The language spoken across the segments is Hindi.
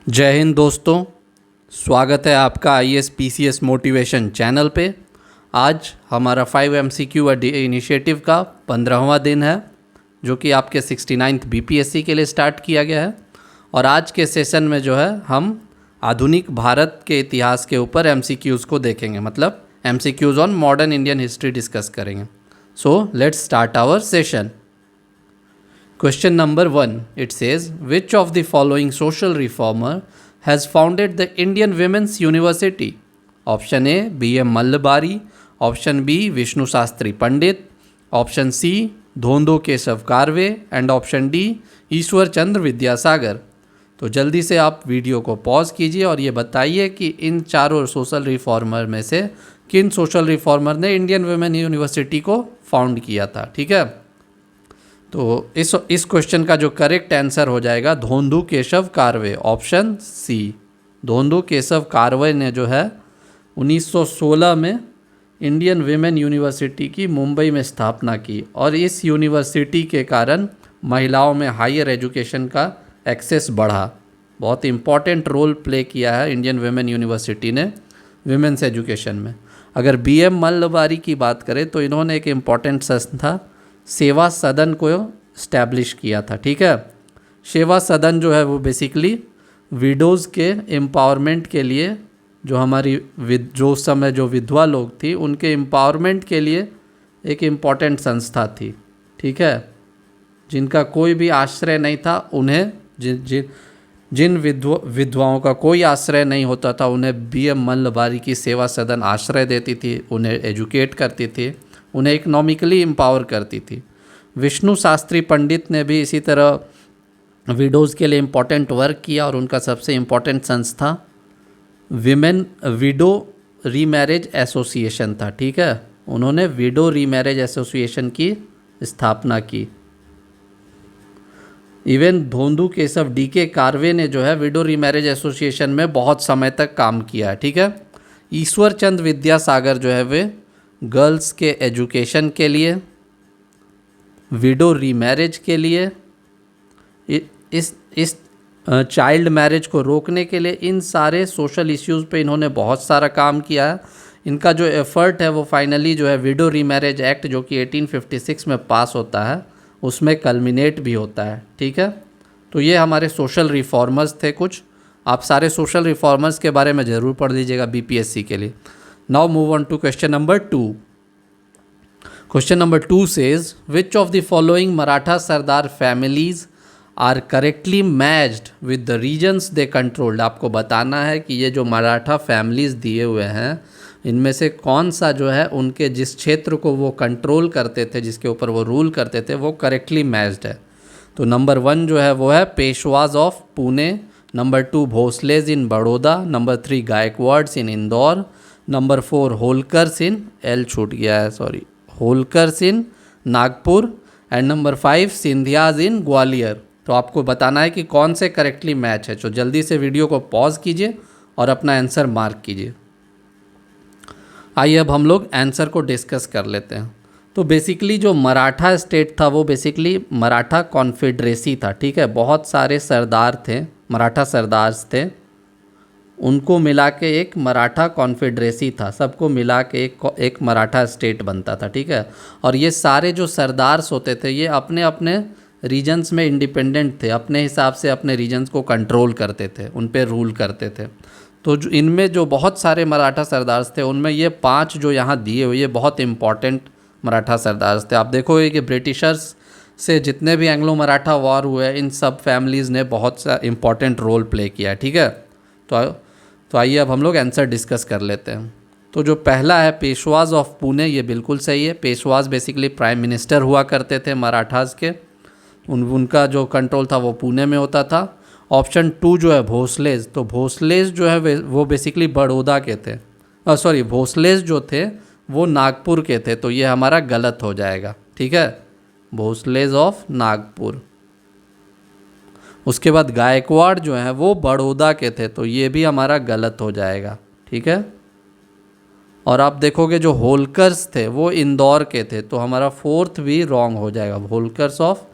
जय हिंद दोस्तों। स्वागत है आपका IAS PCS मोटिवेशन चैनल पे। आज हमारा 5 MCQ इनिशिएटिव का 15वां दिन है, जो कि आपके 69th BPSC के लिए स्टार्ट किया गया है। और आज के सेशन में जो है हम आधुनिक भारत के इतिहास के ऊपर MCQs को देखेंगे, मतलब MCQs on modern Indian history discuss करेंगे। So let's start our session. Question number 1, it says, which of the following social reformer has founded the Indian Women's University? Option A, B.M. Mallabari. Option B, Vishnu Sastri Pandit. Option C, Dhondo Keshav Karve. And option D, Ishwar Chandra Vidyasagar. तो जल्दी से आप वीडियो को पॉज कीजिए और ये बताइए कि इन चारों सोशल रिफॉर्मर में से किन सोशल रिफॉर्मर ने इंडियन वुमेन यूनिवर्सिटी को फाउंड किया था। ठीक है, तो इस क्वेश्चन का जो करेक्ट आंसर हो जाएगा धोंदू केशव कारवे, ऑप्शन सी। धोंदू केशव कारवे ने जो है 1916 में इंडियन विमेन यूनिवर्सिटी की मुंबई में स्थापना की, और इस यूनिवर्सिटी के कारण महिलाओं में हायर एजुकेशन का एक्सेस बढ़ा। बहुत इम्पॉर्टेंट रोल प्ले किया है इंडियन विमेन यूनिवर्सिटी ने विमेंस एजुकेशन में। अगर BM मल्लबारी की बात करें तो इन्होंने एक इम्पॉर्टेंट संस्था सेवा सदन को इस्टेब्लिश किया था। ठीक है, सेवा सदन जो है वो बेसिकली विडोज़ के एम्पावरमेंट के लिए, जो हमारी जो उस समय जो विधवा लोग थी उनके एम्पावरमेंट के लिए एक इम्पॉर्टेंट संस्था थी। ठीक है, जिनका कोई भी आश्रय नहीं था, उन्हें जिन विधवाओं का कोई आश्रय नहीं होता था उन्हें BM मल्लबारी की सेवा सदन आश्रय देती थी, उन्हें एजुकेट करती थी, उन्हें इकोनॉमिकली एम्पावर करती थी। विष्णु शास्त्री पंडित ने भी इसी तरह विडोज़ के लिए इम्पोर्टेंट वर्क किया, और उनका सबसे इम्पोर्टेंट संस्था विडो रीमैरेज एसोसिएशन था। ठीक है, उन्होंने विडो रीमैरेज एसोसिएशन की स्थापना की। इवन धोंदू केशव DK कारवे ने जो है विडो रीमैरेज एसोसिएशन में बहुत समय तक काम किया है। ठीक है, ईश्वर चंद्र विद्यासागर जो है वे गर्ल्स के एजुकेशन के लिए, विडो रीमैरेज के लिए, इस चाइल्ड मैरिज को रोकने के लिए, इन सारे सोशल इश्यूज़ पे इन्होंने बहुत सारा काम किया है। इनका जो एफर्ट है वो फाइनली जो है विडो रीमैरेज एक्ट, जो कि 1856 में पास होता है, उसमें कल्मिनेट भी होता है। ठीक है, तो ये हमारे सोशल रिफॉर्मर्स थे कुछ। आप सारे सोशल रिफॉर्मर्स के बारे में ज़रूर पढ़ लीजिएगा BPSC के लिए। Now move on to question number 2. Question number 2 says, which of the following Maratha Sardar families are correctly matched with the regions they controlled? आपको बताना है कि ये जो मराठा फैमिलीज़ दिए हुए हैं, इनमें से कौन सा जो है उनके जिस क्षेत्र को वो कंट्रोल करते थे, जिसके ऊपर वो रूल करते थे, वो करेक्टली मैच्ड है। तो नंबर 1 जो है वो है Peshwas of Pune, number 2 Bhosles in Baroda, number 3 Gaekwads in Indore, number 4 Holkars in Holkars in Nagpur, and number 5 Scindias in Gwalior. तो आपको बताना है कि कौन से करेक्टली मैच है। तो जल्दी से वीडियो को पॉज कीजिए और अपना आंसर मार्क कीजिए। आइए अब हम लोग आंसर को डिस्कस कर लेते हैं। तो बेसिकली जो मराठा स्टेट था वो बेसिकली मराठा कॉन्फेडरेसी था। ठीक है, बहुत सारे सरदार थे, मराठा सरदार्स थे, उनको मिला के एक मराठा कॉन्फेडरेसी था, सबको मिला के एक मराठा स्टेट बनता था। ठीक है, और ये सारे जो सरदार्स होते थे ये अपने अपने रीजन्स में इंडिपेंडेंट थे, अपने हिसाब से अपने रीजन्स को कंट्रोल करते थे, उन पे रूल करते थे। तो जो इनमें जो बहुत सारे मराठा सरदार्स थे, उनमें ये 5 जो यहाँ दिए हुए ये बहुत इंपॉर्टेंट मराठा सरदार्स थे। आप देखोगे कि ब्रिटिशर्स से जितने भी एंग्लो मराठा वॉर हुए, इन सब फैमिलीज़ ने बहुत सा इंपॉर्टेंट रोल प्ले किया। ठीक है, तो आइए अब हम लोग आंसर डिस्कस कर लेते हैं। तो जो पहला है पेशवाज ऑफ पुणे, ये बिल्कुल सही है। पेशवाज बेसिकली प्राइम मिनिस्टर हुआ करते थे मराठास के, उनका जो कंट्रोल था वो पुणे में होता था। ऑप्शन 2 जो है भोसलेज, तो भोसलेज जो है वो बेसिकली बड़ौदा के थे, भोसलेज जो थे वो नागपुर के थे, तो ये हमारा गलत हो जाएगा। ठीक है, भोसलेज ऑफ नागपुर। उसके बाद गायकवाड़ जो है वो बड़ौदा के थे, तो ये भी हमारा गलत हो जाएगा। ठीक है, और आप देखोगे जो होलकर्स थे वो इंदौर के थे, तो हमारा 4th भी रॉन्ग हो जाएगा, होलकर्स ऑफ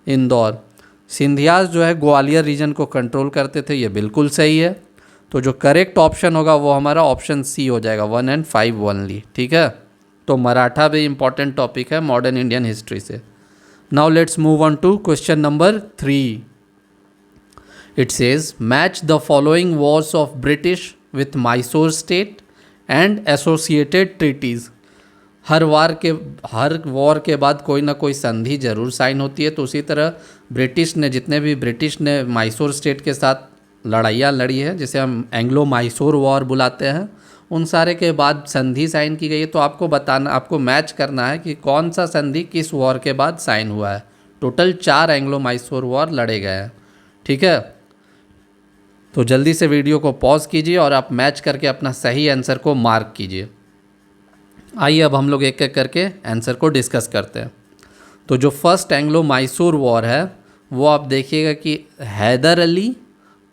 इंदौर। सिंधियाज जो है ग्वालियर रीजन को कंट्रोल करते थे, ये बिल्कुल सही है। तो जो करेक्ट ऑप्शन होगा वो हमारा ऑप्शन सी हो जाएगा, 1 and 5 ओनली, ठीक है। तो मराठा भी इंपॉर्टेंट टॉपिक है मॉडर्न इंडियन हिस्ट्री से। Now let's move on to question number 3। It says match the following wars of British with Mysore state and associated treaties. हर वॉर के बाद कोई ना कोई संधि जरूर साइन होती है। तो उसी तरह जितने भी ब्रिटिश ने मैसूर स्टेट के साथ लड़ाइयाँ लड़ी है, जिसे हम एंग्लो मैसूर वॉर बुलाते हैं, उन सारे के बाद संधि साइन की गई है। तो आपको मैच करना है कि कौन सा संधि किस वॉर के बाद साइन हुआ है। टोटल 4 एंग्लो मैसूर वॉर लड़े गए हैं, ठीक है। तो जल्दी से वीडियो को पॉज कीजिए और आप मैच करके अपना सही आंसर को मार्क कीजिए। आइए अब हम लोग एक एक करके आंसर को डिस्कस करते हैं। तो जो फर्स्ट एंग्लो मैसूर वॉर है वो आप देखिएगा कि हैदर अली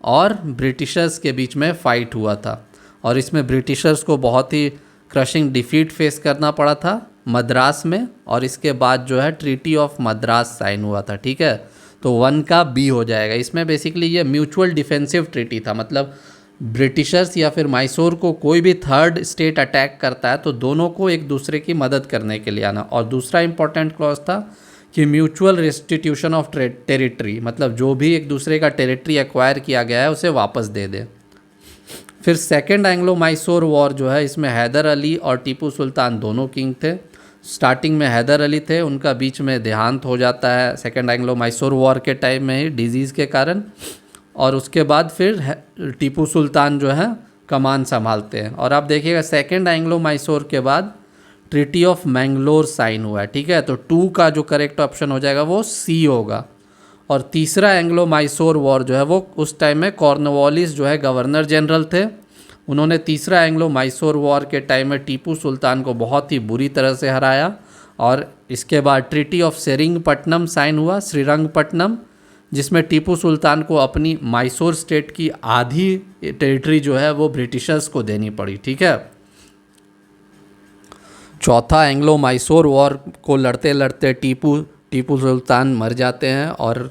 और ब्रिटिशर्स के बीच में फ़ाइट हुआ था, और इसमें ब्रिटिशर्स को बहुत ही क्रशिंग डिफीट फेस करना पड़ा था मद्रास में, और इसके बाद जो है ट्रीटी ऑफ मद्रास साइन हुआ था, ठीक है। तो 1 का बी हो जाएगा। इसमें बेसिकली ये म्यूचुअल डिफेंसिव ट्रीटी था, मतलब ब्रिटिशर्स या फिर मैसूर को कोई भी थर्ड स्टेट अटैक करता है तो दोनों को एक दूसरे की मदद करने के लिए आना। और दूसरा इंपॉर्टेंट क्लॉज था कि म्यूचुअल रेस्टिट्यूशन ऑफ टेरिटरी, मतलब जो भी एक दूसरे का टेरिटरी एक्वायर किया गया है उसे वापस दे दे। फिर सेकेंड एंग्लो मैसूर वॉर जो है, इसमें हैदर अली और टीपू सुल्तान दोनों किंग थे। स्टार्टिंग में हैदर अली थे, उनका बीच में देहांत हो जाता है सेकेंड एंग्लो मैसूर वॉर के टाइम में ही डिजीज़ के कारण, और उसके बाद फिर टीपू सुल्तान जो है कमान संभालते हैं। और आप देखिएगा सेकेंड एंग्लो मैसूर के बाद ट्रीटी ऑफ मैंगलोर साइन हुआ है, ठीक है। तो 2 का जो करेक्ट ऑप्शन हो जाएगा वो सी होगा। और तीसरा एंग्लो मैसूर वॉर जो है वो उस टाइम में कॉर्नवालिस जो है गवर्नर जनरल थे। उन्होंने तीसरा एंग्लो मैसूर वॉर के टाइम में टीपू सुल्तान को बहुत ही बुरी तरह से हराया, और इसके बाद ट्रीटी ऑफ सेरिंगपट्टनम साइन हुआ, श्रीरंगपट्टनम, जिसमें टीपू सुल्तान को अपनी मैसूर स्टेट की आधी टेरिटरी जो है वो ब्रिटिशर्स को देनी पड़ी, ठीक है। चौथा एंग्लो मैसूर वॉर को लड़ते लड़ते टीपू सुल्तान मर जाते हैं, और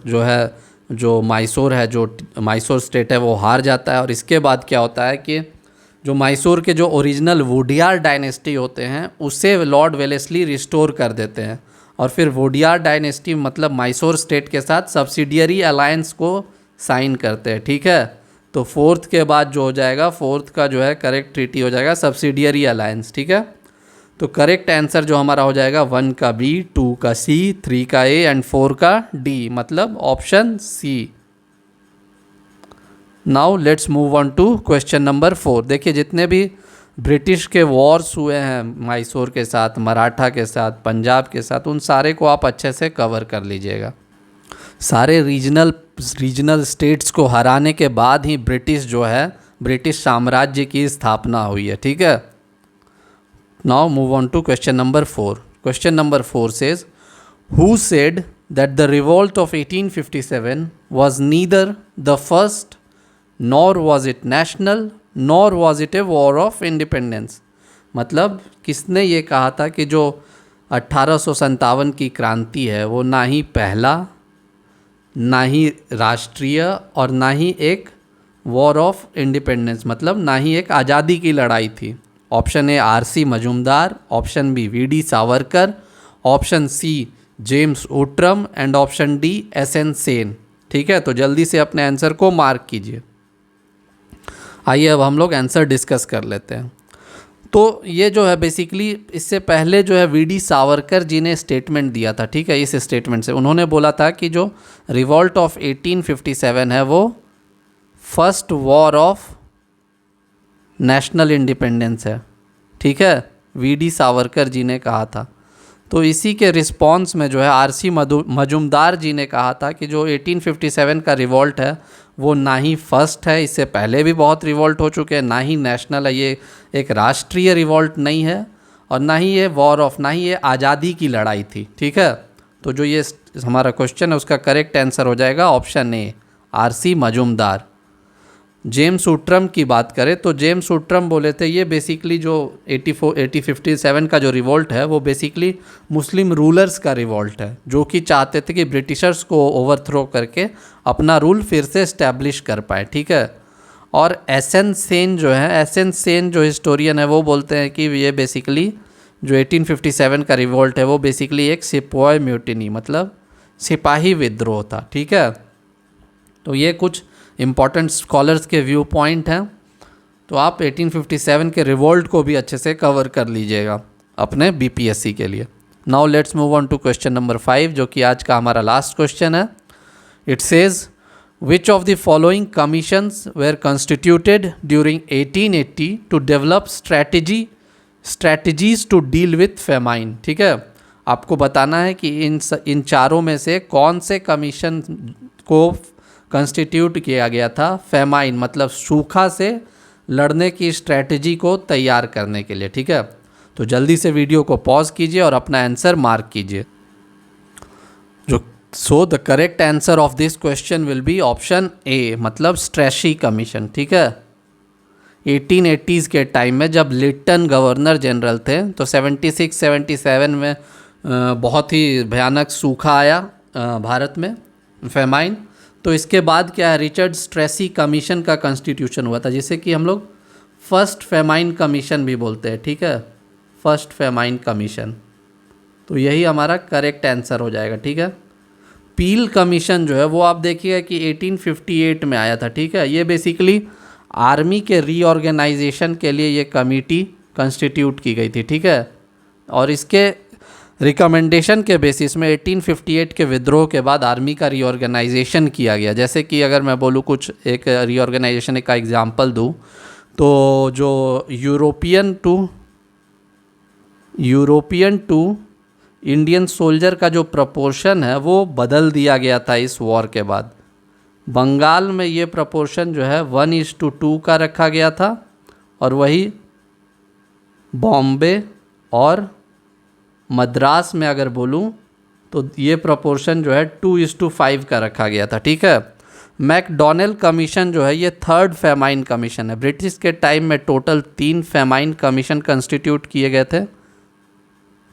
जो मैसूर स्टेट है वो हार जाता है। और इसके बाद क्या होता है कि जो मैसूर के जो ओरिजिनल वुडियार डायनेस्टी होते हैं उसे लॉर्ड वेलेस्ली रिस्टोर कर देते हैं, और फिर वुडियार डायनेस्टी मतलब मैसूर स्टेट के साथ सब्सिडियरी अलायंस को साइन करते हैं, ठीक है। तो 4th के बाद जो हो जाएगा, 4th का जो है करेक्ट ट्रीटी हो जाएगा सब्सिडियरी अलायंस, ठीक है। तो करेक्ट आंसर जो हमारा हो जाएगा 1 का बी, 2 का सी, 3 का ए एंड 4 का डी, मतलब option C. Now let's move on to question number 4। देखिए जितने भी ब्रिटिश के वॉर्स हुए हैं मैसूर के साथ, मराठा के साथ, पंजाब के साथ, उन सारे को आप अच्छे से कवर कर लीजिएगा। सारे रीजनल स्टेट्स को हराने के बाद ही ब्रिटिश साम्राज्य की स्थापना हुई है, ठीक है। Now move on to question number 4। Question number 4 says who said that the revolt of 1857 was neither the first nor was it national nor was it a war of independence। मतलब किसने ये कहा था कि जो 1857 की क्रांति है वो ना ही पहला, ना ही राष्ट्रीय, और ना ही एक वॉर ऑफ इंडिपेंडेंस, मतलब ना ही एक आज़ादी की लड़ाई थी। Option A R C. Majumdar, option B V D. Savarkar, option C James Outram and option D S N. Sen, ठीक है। तो जल्दी से अपने आंसर को मार्क कीजिए। आइए अब हम लोग आंसर डिस्कस कर लेते हैं। तो ये जो है बेसिकली इससे पहले जो है वी.डी. सावरकर जी ने स्टेटमेंट दिया था, ठीक है। इस स्टेटमेंट से उन्होंने बोला था कि जो रिवॉल्ट ऑफ 1857 है वो first war of national independence है, ठीक है। वी.डी. सावरकर जी ने कहा था। तो इसी के रिस्पॉन्स में जो है आर.सी. मजूमदार जी ने कहा था कि जो 1857 का रिवॉल्ट है वो ना ही फर्स्ट है, इससे पहले भी बहुत रिवॉल्ट हो चुके हैं, ना ही नेशनल है, ये एक राष्ट्रीय रिवॉल्ट नहीं है, और ना ही ये ना ही ये आज़ादी की लड़ाई थी, ठीक है। तो जो ये हमारा क्वेश्चन है उसका करेक्ट आंसर हो जाएगा option A R C. Majumdar. James Outram की बात करें तो जेम्स ऊट्रम बोले थे ये बेसिकली जो 1857 का जो रिवोल्ट है वो बेसिकली मुस्लिम रूलर्स का रिवोल्ट है, जो कि चाहते थे कि ब्रिटिशर्स को ओवरथ्रो करके अपना रूल फिर से इस्टेब्लिश कर पाए, ठीक है। और एसएन सेन जो है, एसएन सेन जो हिस्टोरियन है वो बोलते हैं कि ये बेसिकली जो 1857 का रिवोल्ट है वो बेसिकली एक सिपॉय म्यूटिनी मतलब सिपाही विद्रोह था, ठीक है। तो ये कुछ इम्पॉर्टेंट स्कॉलर्स के व्यू पॉइंट हैं। तो आप 1857 के रिवोल्ट को भी अच्छे से कवर कर लीजिएगा अपने बीपीएससी के लिए। Now let's move on to question number 5, जो कि आज का हमारा लास्ट क्वेश्चन है। It says which of the following commissions were constituted during 1880 to develop strategies to deal with famine, ठीक है। आपको बताना है कि इन चारों में से कौन से कमीशन को कंस्टिट्यूट किया गया था फेमाइन मतलब सूखा से लड़ने की स्ट्रैटेजी को तैयार करने के लिए, ठीक है। तो जल्दी से वीडियो को पॉज कीजिए और अपना आंसर मार्क कीजिए। So the correct answer of this question will be option A मतलब स्ट्रैशी कमीशन, ठीक है। 1880s के टाइम में जब लिटन गवर्नर जनरल थे तो 76-77 में बहुत ही भयानक सूखा आया भारत में, फेमाइन। तो इसके बाद क्या है, रिचर्ड स्ट्रेसी कमीशन का कंस्टिट्यूशन हुआ था, जिसे कि हम लोग फर्स्ट फेमाइन कमीशन भी बोलते हैं, ठीक है, फर्स्ट फेमाइन कमीशन। तो यही हमारा करेक्ट आंसर हो जाएगा, ठीक है। पील कमीशन जो है वो आप देखिएगा कि 1858 में आया था, ठीक है। ये बेसिकली आर्मी के रीऑर्गेनाइजेशन के लिए ये कमेटी कंस्टिट्यूट की गई थी, ठीक है। और इसके रिकमेंडेशन के बेसिस में 1858 के विद्रोह के बाद आर्मी का रीऑर्गेनाइजेशन किया गया। जैसे कि अगर मैं बोलूँ कुछ एक रीऑर्गेनाइजेशन का एग्जांपल दूँ तो जो यूरोपियन टू इंडियन सोल्जर का जो प्रपोर्शन है वो बदल दिया गया था इस वॉर के बाद। बंगाल में ये प्रपोर्शन जो है 1:2 का रखा गया था और वही बॉम्बे और मद्रास में अगर बोलूँ तो ये प्रपोर्शन जो है 2:5 का रखा गया था, ठीक है। मैकडॉनेल कमीशन जो है ये थर्ड फेमाइन कमीशन है। ब्रिटिश के टाइम में टोटल 3 फेमाइन कमीशन कंस्टिट्यूट किए गए थे।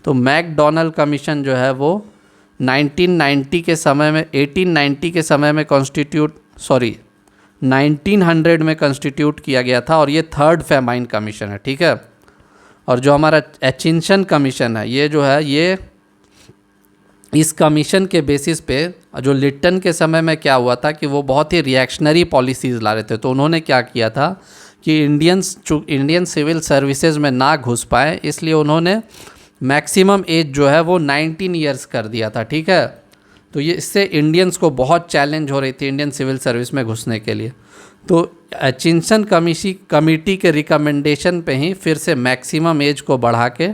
तो मैकडॉनेल कमीशन जो है वो 1990 के समय में 1890 के समय में 1900 में कंस्टिट्यूट किया गया था और ये थर्ड फेमाइन कमीशन है, ठीक है। और जो हमारा एचिंसन कमीशन है ये जो है ये इस कमीशन के बेसिस पे जो लिटन के समय में क्या हुआ था कि वो बहुत ही रिएक्शनरी पॉलिसीज़ ला रहे थे। तो उन्होंने क्या किया था कि इंडियन सिविल सर्विसेज में ना घुस पाए, इसलिए उन्होंने मैक्सिमम एज जो है वो 19 ईयर्स कर दिया था, ठीक है। तो ये इससे इंडियंस को बहुत चैलेंज हो रही थी इंडियन सिविल सर्विस में घुसने के लिए। तो एचिंसन कमेटी के रिकमेंडेशन पे ही फिर से मैक्सिमम एज को बढ़ा के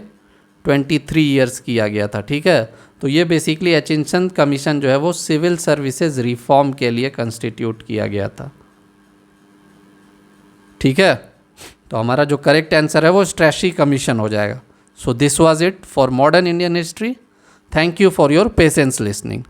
23 ईयर्स किया गया था, ठीक है। तो ये बेसिकली एचिंसन कमीशन जो है वो सिविल सर्विसेज रिफॉर्म के लिए कंस्टिट्यूट किया गया था, ठीक है। तो हमारा जो करेक्ट आंसर है वो स्ट्रैशी कमीशन हो जाएगा। So this was it for modern Indian history. Thank you for your patience listening.